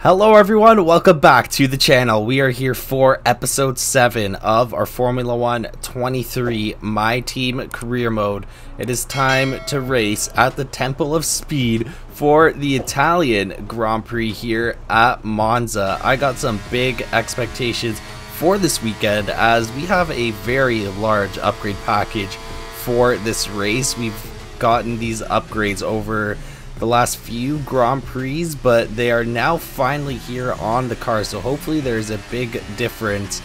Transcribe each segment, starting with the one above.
Hello everyone, welcome back to the channel. We are here for episode 7 of our Formula 1 23 My Team Career Mode. It is time to race at the Temple of Speed for the Italian Grand Prix here at Monza. I got some big expectations for this weekend as we have a very large upgrade package for this race. We've gotten these upgrades over the last few Grand Prix, but they are now finally here on the car, so hopefully there's a big difference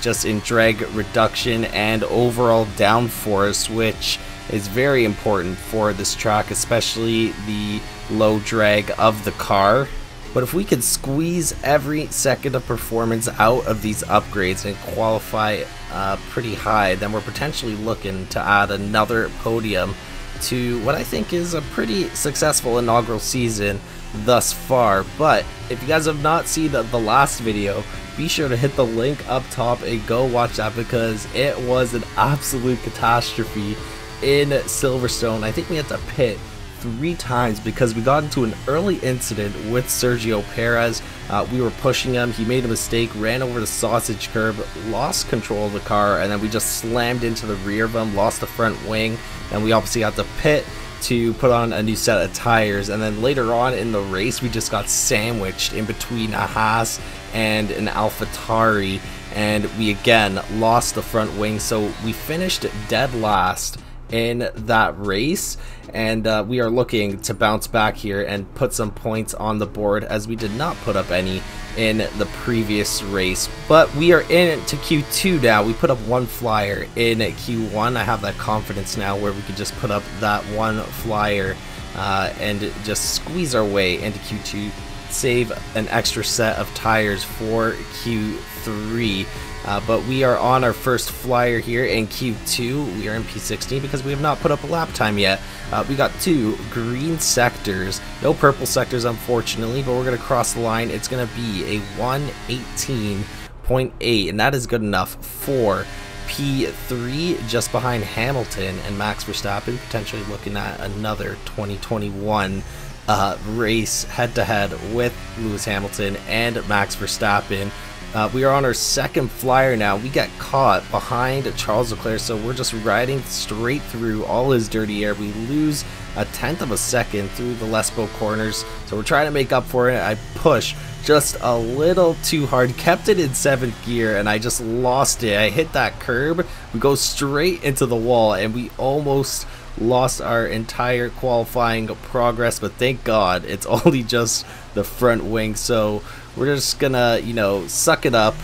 just in drag reduction and overall downforce, which is very important for this track, especially the low drag of the car. But if we could squeeze every second of performance out of these upgrades and qualify pretty high, then we're potentially looking to add another podium to what I think is a pretty successful inaugural season thus far. But if you guys have not seen the last video, be sure to hit the link up top and go watch that, because it was an absolute catastrophe in Silverstone. I think we had to pit 3 times because we got into an early incident with Sergio Perez. We were pushing him, he made a mistake, ran over the sausage curb, lost control of the car, and then we just slammed into the rear of him, lost the front wing, and we obviously had to pit to put on a new set of tires. And then later on in the race, we just got sandwiched in between a Haas and an AlphaTauri, and we again lost the front wing, so we finished dead last in that race, and we are looking to bounce back here and put some points on the board, as we did not put up any in the previous race. But we are in to Q2 now. We put up 1 flyer in Q1. I have that confidence now where we could just put up that 1 flyer and just squeeze our way into Q2, save an extra set of tires for Q3. But we are on our first flyer here in Q2. We are in P16 because we have not put up a lap time yet. We got 2 green sectors, no purple sectors unfortunately, but we're going to cross the line. It's going to be a 1:18.8, and that is good enough for P3, just behind Hamilton and Max Verstappen, potentially looking at another 2021 race head-to-head with Lewis Hamilton and Max Verstappen. We are on our second flyer now. We got caught behind Charles Leclerc, so we're just riding straight through all his dirty air. We lose a 1/10 of a second through the Lesbo corners, so we're trying to make up for it. I push just a little too hard, kept it in 7th gear, and I just lost it. I hit that curb, we go straight into the wall, and we almost lost our entire qualifying progress, but thank God it's only just the front wing. So we're just gonna, suck it up,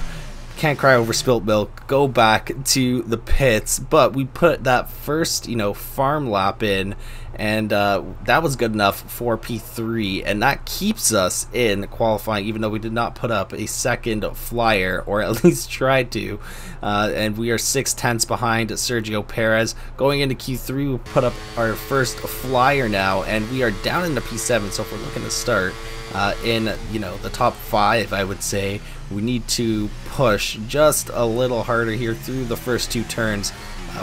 can't cry over spilt milk, go back to the pits. But we put that first, farm lap in, and that was good enough for P3, and that keeps us in qualifying, even though we did not put up a second flyer, or at least tried to. And we are 6/10 behind Sergio Perez. Going into Q3, we put up our first flyer now, and we are down into P7. So if we're looking to start in the top 5, I would say we need to push just a little harder here through the first 2 turns.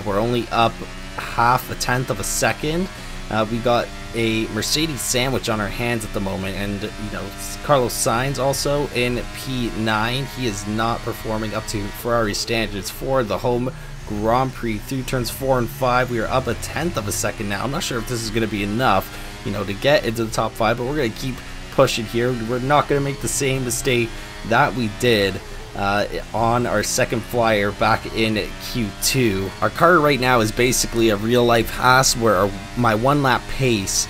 We're only up 1/10 of a second. We got a Mercedes sandwich on our hands at the moment, and Carlos Sainz also in P9. He is not performing up to Ferrari standards for the home Grand Prix. Through turns 4 and 5, we are up 1/10 of a second now. I'm not sure if this is going to be enough, to get into the top 5, but we're going to keep pushing here. We're not going to make the same mistake that we did on our second flyer back in Q2. Our car right now is basically a real life Haas, where my 1 lap pace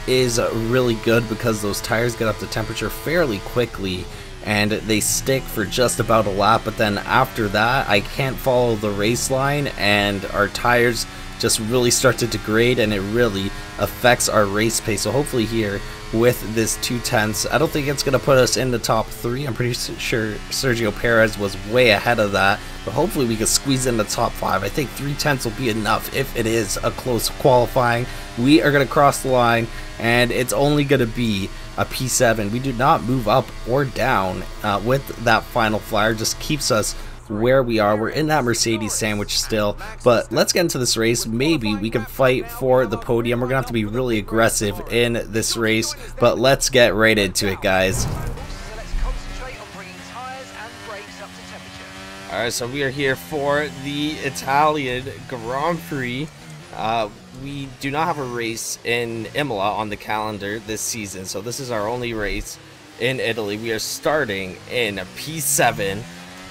is really good because those tires get up to temperature fairly quickly and they stick for just about a lap, but then after that I can't follow the race line and our tires just really start to degrade, and it really affects our race pace. So hopefully here with this 2/10, I don't think it's going to put us in the top 3. I'm pretty sure Sergio Perez was way ahead of that, but hopefully we can squeeze in the top 5. I think 3/10 will be enough if it is a close qualifying. We are going to cross the line, and it's only going to be a P7. We do not move up or down with that final flyer, just keeps us where we are. We're in that Mercedes sandwich still, but let's get into this race. Maybe we can fight for the podium. We're gonna have to be really aggressive in this race, but let's get right into it, guys. Alright, so we are here for the Italian Grand Prix. We do not have a race in Imola on the calendar this season, so this is our only race in Italy. We are starting in P7.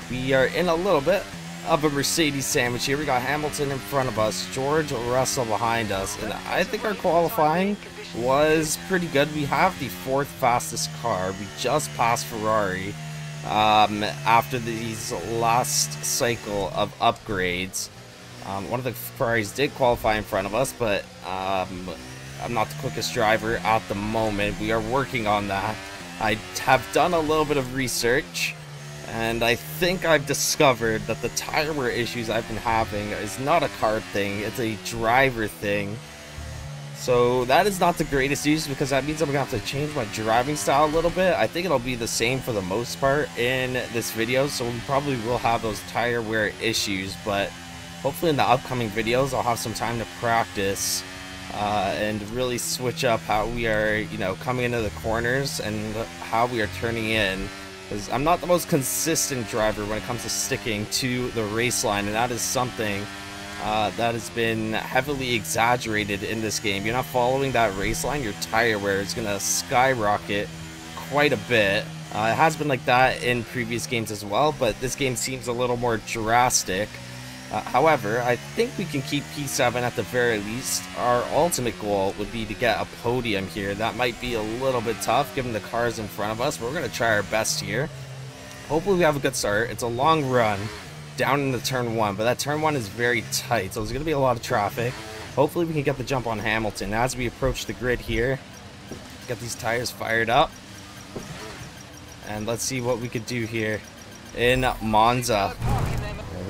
We are in a little bit of a Mercedes sandwich here. We got Hamilton in front of us, George Russell behind us, and I think our qualifying was pretty good. We have the 4th fastest car. We just passed Ferrari after these last cycle of upgrades. One of the Ferraris did qualify in front of us, but I'm not the quickest driver at the moment. We are working on that. I have done a little bit of research, and I think I've discovered that the tire wear issues I've been having is not a car thing, it's a driver thing. So that is not the greatest news, because that means I'm going to have to change my driving style a little bit. I think it'll be the same for the most part in this video, so we probably will have those tire wear issues, but hopefully in the upcoming videos I'll have some time to practice and really switch up how we are, you know, coming into the corners and how we are turning in. Because I'm not the most consistent driver when it comes to sticking to the race line, and that is something that has been heavily exaggerated in this game. You're not following that race line, your tire wear is going to skyrocket quite a bit. It has been like that in previous games as well, but this game seems a little more drastic. However, I think we can keep P7 at the very least. Our ultimate goal would be to get a podium here. That might be a little bit tough given the cars in front of us, but we're going to try our best here. Hopefully we have a good start. It's a long run down into turn 1, but that turn 1 is very tight, so there's going to be a lot of traffic. Hopefully we can get the jump on Hamilton. As we approach the grid here, get these tires fired up, and let's see what we could do here in Monza.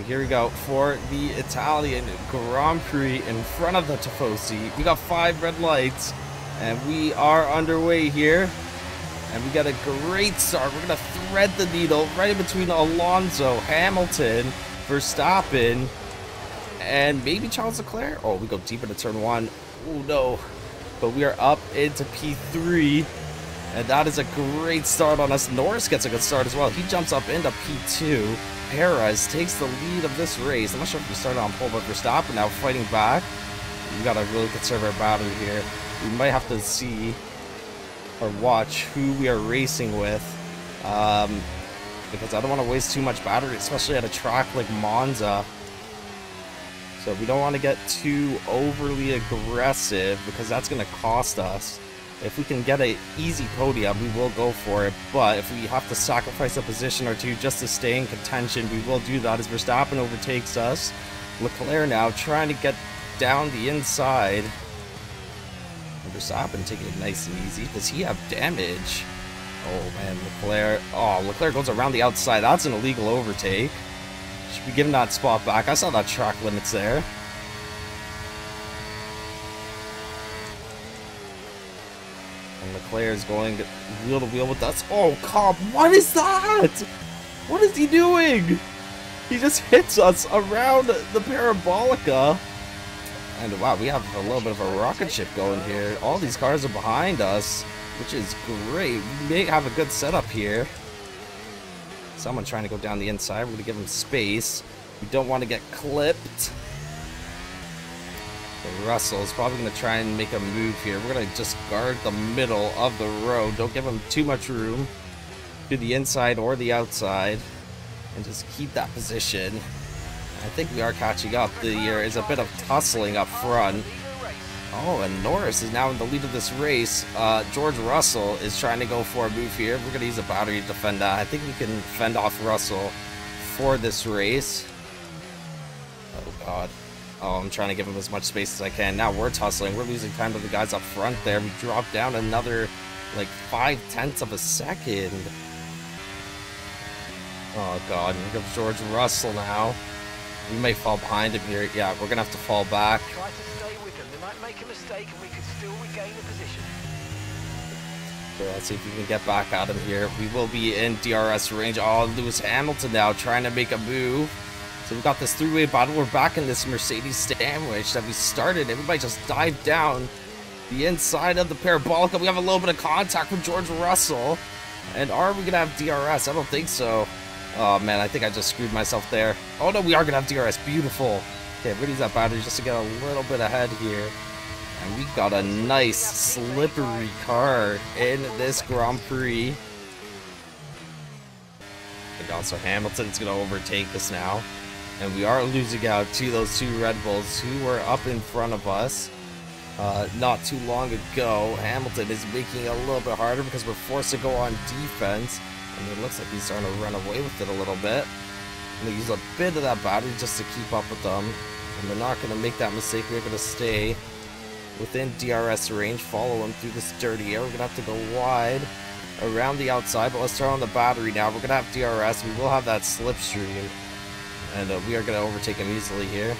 Here we go for the Italian Grand Prix in front of the Tifosi. We got 5 red lights, and we are underway here. And we got a great start. We're going to thread the needle right in between Alonso, Hamilton, Verstappen, and maybe Charles Leclerc. Oh, we go deep into turn 1. Oh, no. But we are up into P3, and that is a great start on us. Norris gets a good start as well. He jumps up into P2. Perez takes the lead of this race. I'm not sure if we started on pole, but Verstappen now fighting back. We got to really conserve our battery here. We might have to see or watch who we are racing with, because I don't want to waste too much battery, especially at a track like Monza. So we don't want to get too overly aggressive, because that's going to cost us. If we can get an easy podium, we will go for it, but if we have to sacrifice a position or two just to stay in contention, we will do that as Verstappen overtakes us. Leclerc now trying to get down the inside. Verstappen taking it nice and easy. Does he have damage? Oh man, Leclerc. Oh, Leclerc goes around the outside. That's an illegal overtake. Should be giving that spot back. I saw that track limits there. And Leclerc is going wheel to wheel with us. Oh, come! What is that? What is he doing? He just hits us around the parabolica. And wow, we have a little bit of a rocket ship going here. All these cars are behind us, which is great. We may have a good setup here. Someone trying to go down the inside. We're going to give him space. We don't want to get clipped. Russell is probably going to try and make a move here. We're going to just guard the middle of the road. Don't give him too much room to the inside or the outside, and just keep that position. I think we are catching up. There is a bit of tussling up front. Oh, and Norris is now in the lead of this race. George Russell is trying to go for a move here. We're going to use a battery to defend that. I think we can fend off Russell for this race. Oh, God. Oh, I'm trying to give him as much space as I can. Now we're tussling. We're losing time to the guys up front there. We dropped down another, like, 0.5 of a second. Oh, God. Here comes George Russell now. We may fall behind him here. Yeah, we're going to have to fall back. Try to stay with them. They might make a mistake and we could still regain the position. So let's see if we can get back at him here. We will be in DRS range. Oh, Lewis Hamilton now trying to make a move. So we've got this three-way battle. We're back in this Mercedes sandwich that we started. Everybody just dived down the inside of the parabolica. We have a little bit of contact with George Russell. And are we going to have DRS? I don't think so. Oh man, I think I just screwed myself there. Oh no, we are gonna have DRS. Beautiful. Okay, I'm gonna use that battery just to get a little bit ahead here. And we got a nice slippery car in this Grand Prix. And also Hamilton's gonna overtake us now. And we are losing out to those two Red Bulls who were up in front of us not too long ago. Hamilton is making it a little bit harder because we're forced to go on defense. And it looks like he's starting to run away with it a little bit. I'm gonna use a bit of that battery just to keep up with them. And we're not gonna make that mistake. We're gonna stay within DRS range, follow him through this dirty air. We're gonna have to go wide around the outside, but let's turn on the battery now. We're gonna have DRS. We will have that slipstream, and we are gonna overtake him easily here.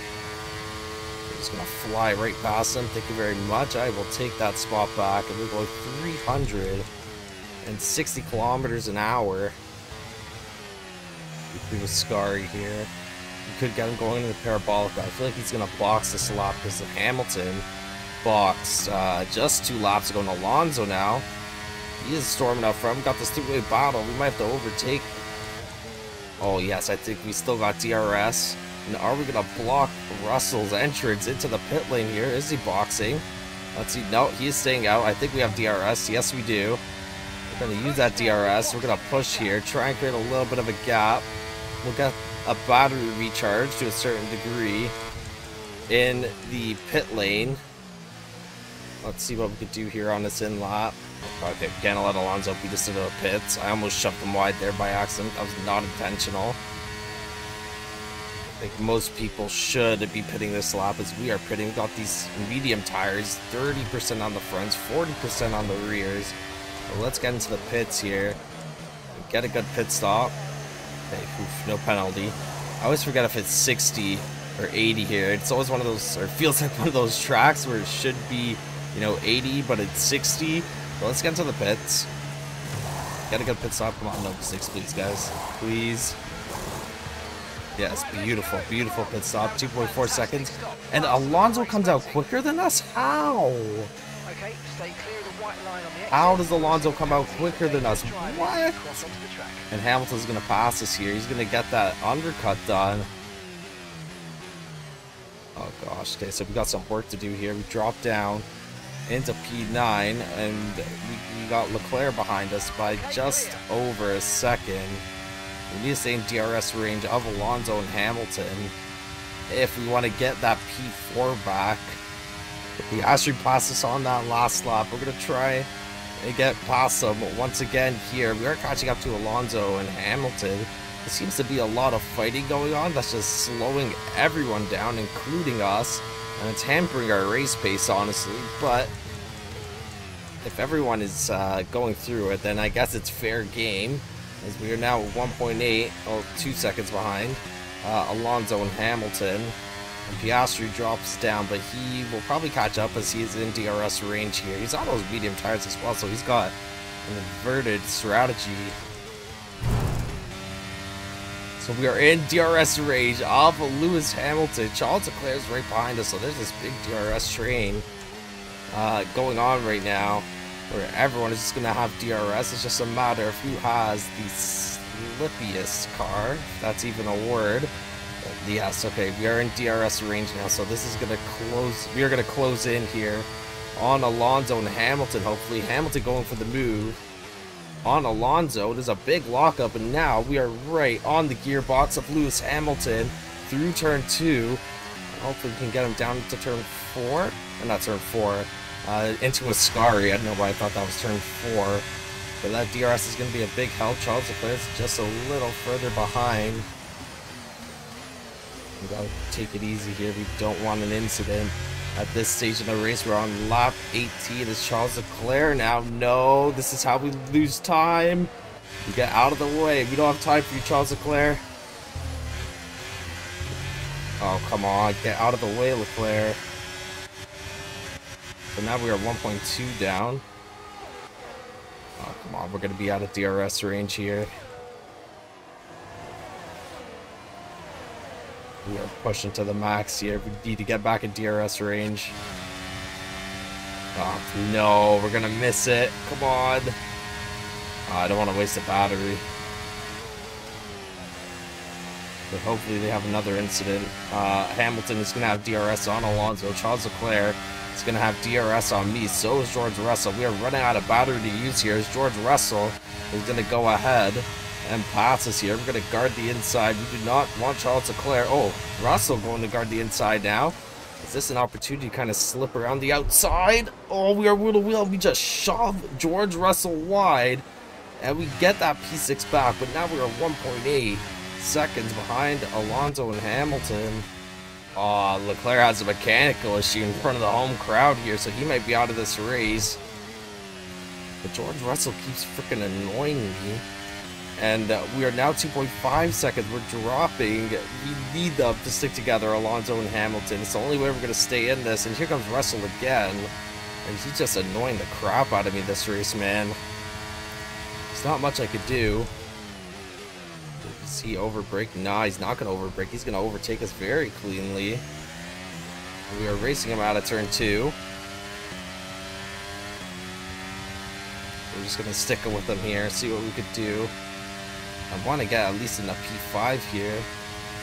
We're just gonna fly right past him. Thank you very much. I will take that spot back, and we're going 360 kilometers an hour through the Scary here. We could get him going in the parabolic, but I feel like he's gonna box this lap because of Hamilton. Box just 2 laps ago, and Alonso now. He is storming up front. We got this 3-way battle. We might have to overtake. Oh yes, I think we still got DRS. And are we gonna block Russell's entrance into the pit lane here? Is he boxing? Let's see. No, he is staying out. I think we have DRS. Yes, we do. We're gonna use that DRS. We're gonna push here, try and create a little bit of a gap. We'll get a battery recharge to a certain degree in the pit lane. Let's see what we could do here on this in lap. Okay, can't let Alonso beat us into the pits. I almost shoved him wide there by accident. That was not intentional. I think most people should be pitting this lap as we are pitting. We've got these medium tires, 30% on the fronts, 40% on the rears. So let's get into the pits here. Get a good pit stop. Okay, oof, no penalty. I always forget if it's 60 or 80 here. It's always one of those, or it feels like one of those tracks where it should be, you know, 80, but it's 60. So let's get into the pits. Get a good pit stop. Come on, no mistakes, please, guys. Please. Yes, beautiful, beautiful pit stop. 2.4 seconds. And Alonso comes out quicker than us? How? How does Alonso come out quicker than us? What? And Hamilton's going to pass us here. He's going to get that undercut done. Oh, gosh. Okay, so we got some work to do here. We dropped down into P9, and we got Leclerc behind us by just over a second. We need to stay in DRS range of Alonso and Hamilton if we want to get that P4 back. The Piastri passed us on that last lap. We're going to try and get past them once again here. We are catching up to Alonso and Hamilton. There seems to be a lot of fighting going on that's just slowing everyone down, including us. And it's hampering our race pace, honestly, but if everyone is going through it, then I guess it's fair game, as we are now 1.8, or 2 seconds behind Alonso and Hamilton. And Piastri drops down, but he will probably catch up as he is in DRS range here. He's on those medium tires as well, so he's got an inverted strategy. So we are in DRS range of Lewis Hamilton. Charles Leclerc is right behind us, so there's this big DRS train going on right now, where everyone is just going to have DRS. It's just a matter of who has the slippiest car, if that's even a word. Yes, okay, we are in DRS range now, so this is going to close. We are going to close in here on Alonso and Hamilton, hopefully. Hamilton going for the move on Alonso. There's a big lockup, and now we are right on the gearbox of Lewis Hamilton through turn 2. Hopefully we can get him down to turn 4, or not turn 4, into Ascari. I don't know why I thought that was turn 4, but that DRS is going to be a big help. Charles Leclerc is just a little further behind. We gotta take it easy here. We don't want an incident at this stage in the race. We're on lap 18. It's Charles Leclerc now. No, this is how we lose time. We get out of the way. We don't have time for you, Charles Leclerc. Oh, come on. Get out of the way, Leclerc. So now we are 1.2 down. Oh, come on. We're going to be out of DRS range here. We are pushing to the max here. We need to get back in DRS range. Oh, no. We're going to miss it. Come on. Oh, I don't want to waste a battery. But hopefully they have another incident. Hamilton is going to have DRS on Alonso. Charles Leclerc is going to have DRS on me. So is George Russell. We are running out of battery to use here as George Russell is going to go ahead and pass us here. We're going to guard the inside. We do not want Charles Leclerc. Oh, Russell going to guard the inside now. Is this an opportunity to kind of slip around the outside? Oh, we are wheel to wheel. We just shove George Russell wide. And we get that P6 back. But now we are 1.8 seconds behind Alonso and Hamilton. Oh, Leclerc has a mechanical issue in front of the home crowd here. So he might be out of this race. But George Russell keeps freaking annoying me. And we are now 2.5 seconds. We're dropping. We need them to stick together, Alonso and Hamilton. It's the only way we're going to stay in this. And here comes Russell again. And he's just annoying the crap out of me this race, man. There's not much I could do. Is he overbrake? Nah, he's not going to overbrake. He's going to overtake us very cleanly. We are racing him out of turn 2. We're just going to stick it with him here, see what we could do. I want to get at least in the P5 here.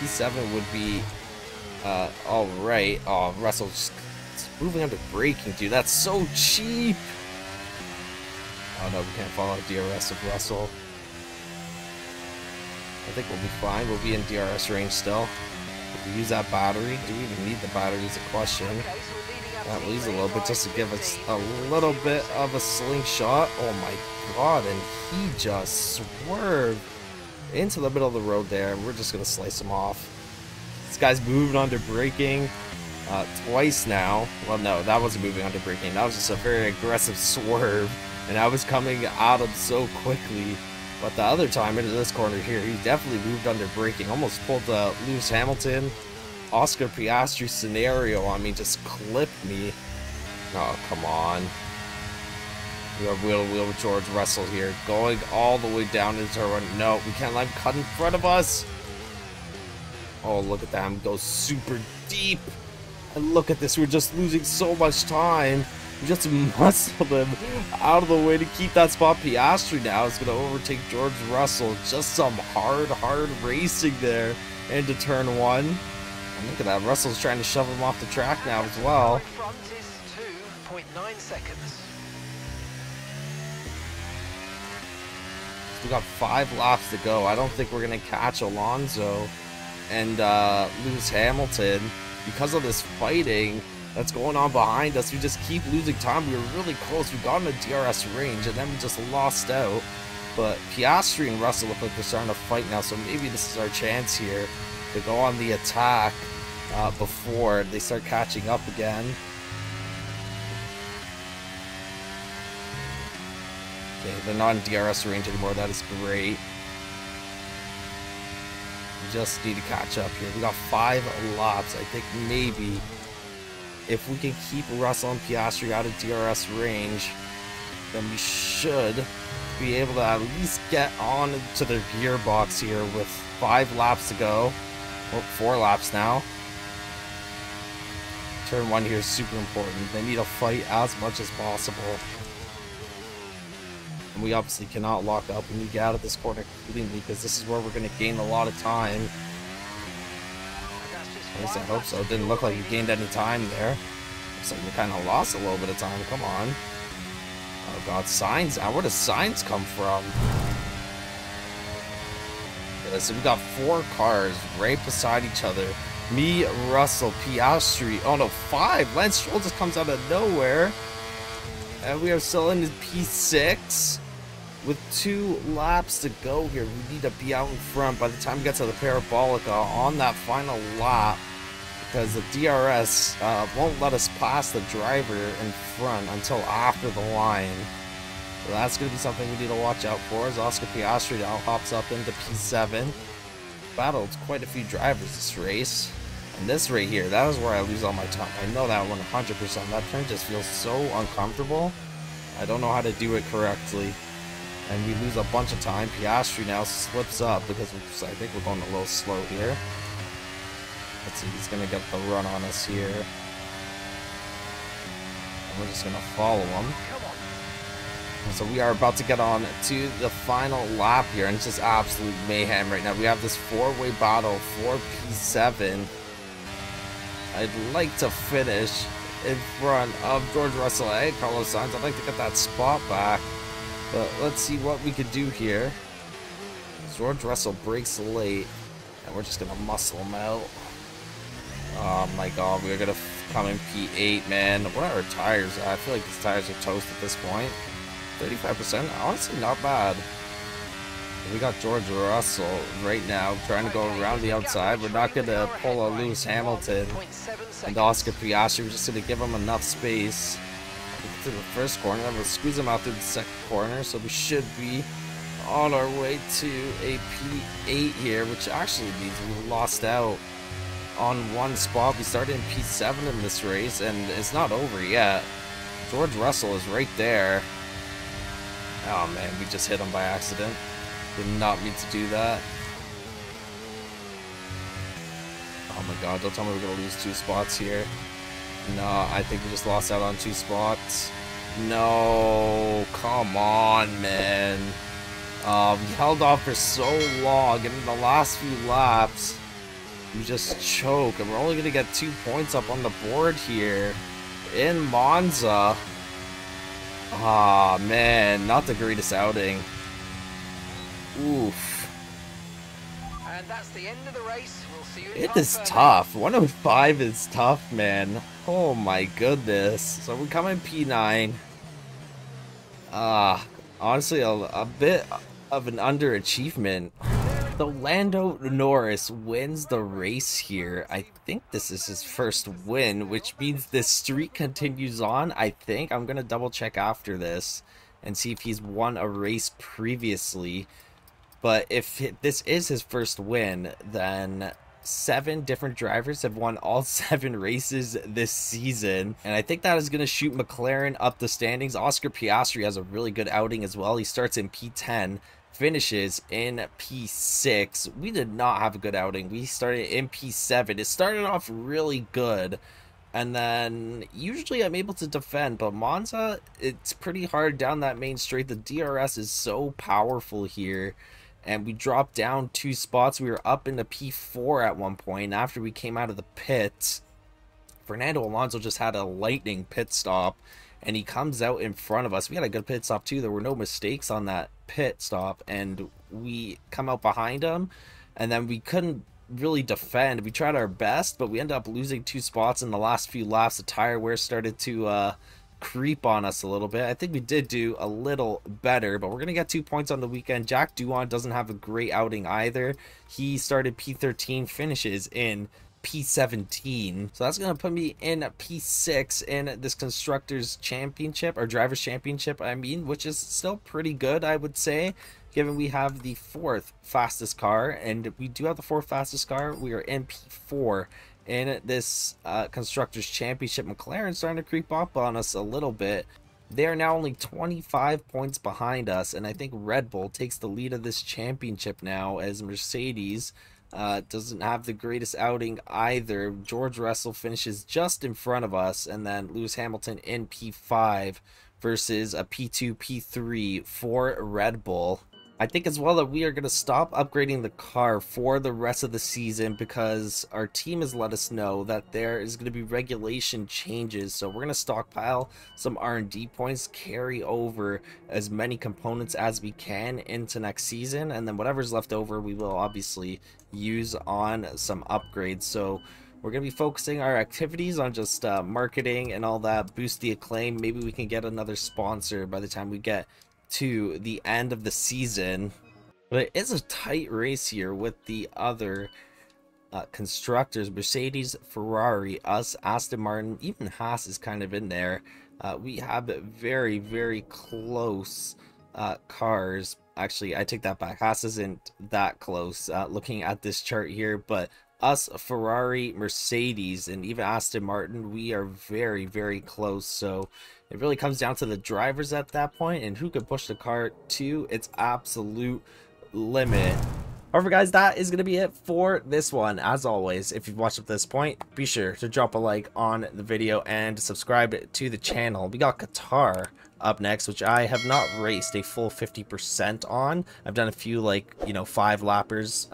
P7 would be alright. Oh, Russell just moving under braking, dude. That's so cheap. Oh no, we can't follow DRS of Russell. I think we'll be fine. We'll be in DRS range still. If we use that battery, do we even need the battery is a question. That leaves a little bit just to give us a little bit of a slingshot. Oh my god, and he just swerved into the middle of the road there. We're just going to slice him off. This guy's moving under braking twice now. Well, no, that wasn't moving under braking. That was just a very aggressive swerve. And I was coming at him so quickly. But the other time into this corner here, he definitely moved under braking. Almost pulled the Lewis Hamilton, Oscar Piastri scenario on me. Just clipped me. Oh, come on. We are wheel to wheel with George Russell here, going all the way down into turn 1. No, we can't let him cut in front of us. Oh, look at that. He goes super deep. And look at this. We're just losing so much time. We just muscled him out of the way to keep that spot. Piastri now is going to overtake George Russell. Just some hard racing there into turn 1. And look at that. Russell's trying to shove him off the track now as well. Front is 2.9 seconds. We got 5 laps to go. I don't think we're going to catch Alonso and lose Hamilton because of this fighting that's going on behind us. We just keep losing time. We were really close. We got in the DRS range and then we just lost out. But Piastri and Russell look like they're starting to fight now, so maybe this is our chance here to go on the attack before they start catching up again. Okay, they're not in DRS range anymore. That is great. We just need to catch up here. We got 5 laps. I think maybe if we can keep Russell and Piastri out of DRS range, then we should be able to at least get on to their gearbox here with 5 laps to go. Or 4 laps now. Turn 1 here is super important. They need to fight as much as possible. And we obviously cannot lock up. We need to get out of this corner cleanly because this is where we're going to gain a lot of time. At least I hope so. It didn't look like you gained any time there. Looks like we kind of lost a little bit of time. Come on. Oh god, Sainz. Where does Sainz come from? Yeah, so we got 4 cars right beside each other. Me, Russell, Piastri. Oh no, 5. Lance Stroll just comes out of nowhere. And we are still in P6 with 2 laps to go here. We need to be out in front by the time we get to the Parabolica on that final lap, because the DRS won't let us pass the driver in front until after the line. So that's going to be something we need to watch out for, as Oscar Piastri now hops up into P7. Battled quite a few drivers this race. And this right here, that is where I lose all my time. I know that 100%. That turn just feels so uncomfortable. I don't know how to do it correctly. And we lose a bunch of time. Piastri now slips up because I think we're going a little slow here. Let's see, he's going to get the run on us here. And we're just going to follow him. So we are about to get on to the final lap here, and it's just absolute mayhem right now. We have this four-way battle for P7. I'd like to finish in front of George Russell and Carlos Sainz. I'd like to get that spot back, but let's see what we could do here. George Russell breaks late, and we're just gonna muscle him out. Oh my god, we're gonna come in P8, man. What are our tires at? I feel like these tires are toast at this point. 35%, honestly not bad. We got George Russell right now trying to go around the outside. We're not going to pull a Lewis Hamilton and Oscar Piastri. We're just going to give him enough space to the first corner. Then we'll squeeze him out through the second corner. So we should be on our way to a P8 here, which actually means we lost out on one spot. We started in P7 in this race, and it's not over yet. George Russell is right there. Oh man, we just hit him by accident. Did not mean to do that. Oh my god, don't tell me we're gonna lose 2 spots here. No, I think we just lost out on 2 spots. No, come on, man. We held off for so long, and in the last few laps, we just choke, and we're only gonna get 2 points up on the board here in Monza. Ah, man, not the greatest outing. Oof. And that's the end of the race. We'll see you in It is tough. 105 is tough, man. Oh my goodness. So we come in P9. Honestly, a bit of an underachievement. So Lando Norris wins the race here. I think this is his first win, which means this streak continues on. I think I'm gonna double check after this and see if he's won a race previously. But if this is his first win, then 7 different drivers have won all 7 races this season, and I think that is going to shoot McLaren up the standings. Oscar Piastri has a really good outing as well. He starts in P10, finishes in P6. We did not have a good outing. We started in P7. It started off really good, and then usually I'm able to defend, but Monza, it's pretty hard down that main straight. The DRS is so powerful here, and we dropped down 2 spots. We were up into P4 at one point. After we came out of the pits, Fernando Alonso just had a lightning pit stop, and he comes out in front of us. We had a good pit stop too. There were no mistakes on that pit stop, and we come out behind him, and then we couldn't really defend. We tried our best, but we ended up losing 2 spots in the last few laps. The tire wear started to creep on us a little bit. I think we did do a little better, but we're gonna get 2 points on the weekend. Jack Doohan doesn't have a great outing either. He started P13, finishes in P17, so that's gonna put me in P6 in this constructors championship, or drivers championship I mean, which is still pretty good, I would say, given we have the 4th fastest car, and we do have the 4th fastest car. We are in P4 in this constructors championship. McLaren's starting to creep up on us a little bit. They are now only 25 points behind us, and I think Red Bull takes the lead of this championship now, as Mercedes doesn't have the greatest outing either. George Russell finishes just in front of us, and then Lewis Hamilton in P5 versus a P2, P3 for Red Bull. I think as well that we are going to stop upgrading the car for the rest of the season, because our team has let us know that there is going to be regulation changes. So we're going to stockpile some R&D points, carry over as many components as we can into next season, and then whatever's left over we will obviously use on some upgrades. So we're going to be focusing our activities on just marketing and all that, boost the acclaim. Maybe we can get another sponsor by the time we get to the end of the season. But it is a tight race here with the other constructors. Mercedes, Ferrari, us, Aston Martin, even Haas is kind of in there. We have very, very close cars. Actually, I take that back. Haas isn't that close looking at this chart here, but us, Ferrari, Mercedes, and even Aston Martin, we are very, very close. So it really comes down to the drivers at that point and who can push the car to its absolute limit. However, guys, that is going to be it for this one. As always, if you've watched up to this point, be sure to drop a like on the video and subscribe to the channel. We got Qatar up next, which I have not raced a full 50% on. I've done a few, like, you know, 5-lappers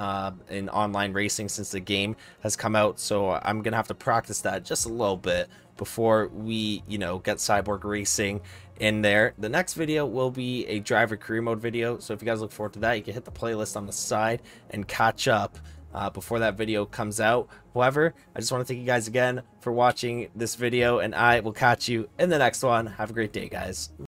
in online racing since the game has come out, so I'm gonna have to practice that just a little bit before we, you know, get Cyborg Racing in there. The next video will be a driver career mode video, so if you guys look forward to that, you can hit the playlist on the side and catch up before that video comes out. However, I just want to thank you guys again for watching this video, and I will catch you in the next one. Have a great day, guys.